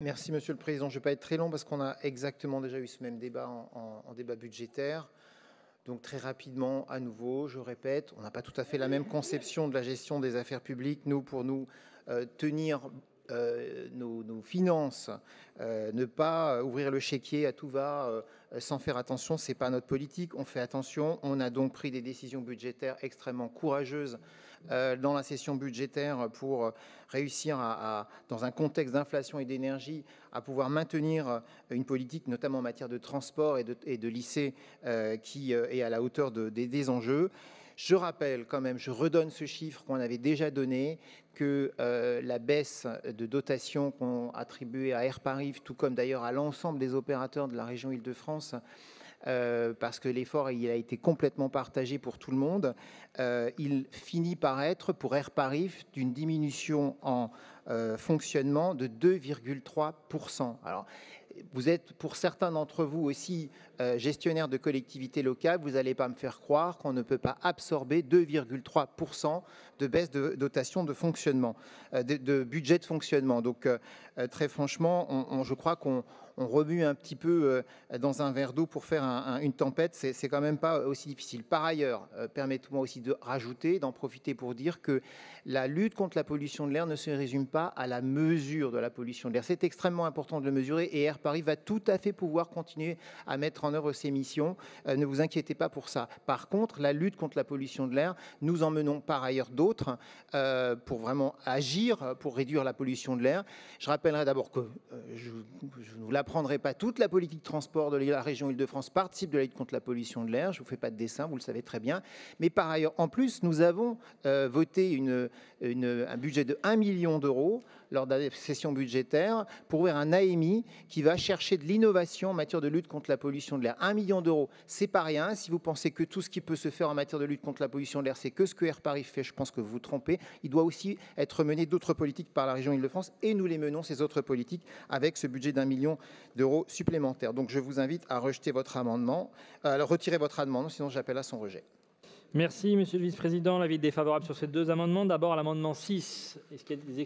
Merci Monsieur le Président. Je ne vais pas être très long parce qu'on a exactement déjà eu ce même débat en débat budgétaire. Donc très rapidement, à nouveau, je répète, on n'a pas tout à fait la même conception de la gestion des affaires publiques. Nous, pour nous tenir nos finances, ne pas ouvrir le chéquier à tout va sans faire attention, ce n'est pas notre politique. On fait attention. On a donc pris des décisions budgétaires extrêmement courageuses dans la session budgétaire pour réussir dans un contexte d'inflation et d'énergie, à pouvoir maintenir une politique, notamment en matière de transport et de lycée, qui est à la hauteur des enjeux. Je rappelle quand même, je redonne ce chiffre qu'on avait déjà donné, que la baisse de dotation qu'on attribuait à Air Paris, tout comme d'ailleurs à l'ensemble des opérateurs de la région Île-de-France, parce que l'effort il a été complètement partagé pour tout le monde, il finit par être, pour Air Paris, d'une diminution en fonctionnement de 2,3%. Alors, vous êtes, pour certains d'entre vous aussi, gestionnaires de collectivités locales, vous n'allez pas me faire croire qu'on ne peut pas absorber 2,3% de baisse de dotation de fonctionnement, de budget de fonctionnement. Donc, très franchement, je crois qu'on remue un petit peu dans un verre d'eau pour faire une tempête, c'est quand même pas aussi difficile. Par ailleurs, permettez-moi aussi de rajouter, d'en profiter pour dire que la lutte contre la pollution de l'air ne se résume pas à la mesure de la pollution de l'air. C'est extrêmement important de le mesurer et Air Paris va tout à fait pouvoir continuer à mettre en œuvre ses missions. Ne vous inquiétez pas pour ça. Par contre, la lutte contre la pollution de l'air, nous en menons par ailleurs d'autres pour vraiment agir pour réduire la pollution de l'air. Je rappellerai d'abord que je ne vous l'apprendrai pas, toute la politique de transport de la région Île-de-France participe de la lutte contre la pollution de l'air. Je ne vous fais pas de dessin, vous le savez très bien. Mais par ailleurs, en plus, nous avons voté un budget de 1 million d'euros lors de la session budgétaire pour ouvrir un AMI qui va chercher de l'innovation en matière de lutte contre la pollution de l'air. 1 million d'euros, c'est pas rien. Si vous pensez que tout ce qui peut se faire en matière de lutte contre la pollution de l'air, c'est que ce que Air Paris fait, je pense que vous vous trompez. Il doit aussi être mené d'autres politiques par la région Île-de-France et nous les menons, ces autres politiques, avec ce budget d'1 million d'euros supplémentaires. Donc je vous invite à rejeter votre amendement, à retirer votre amendement, sinon j'appelle à son rejet. Merci, Monsieur le Vice-président. L'avis défavorable sur ces deux amendements. D'abord, à l'amendement 6. Est-ce qu'il y a des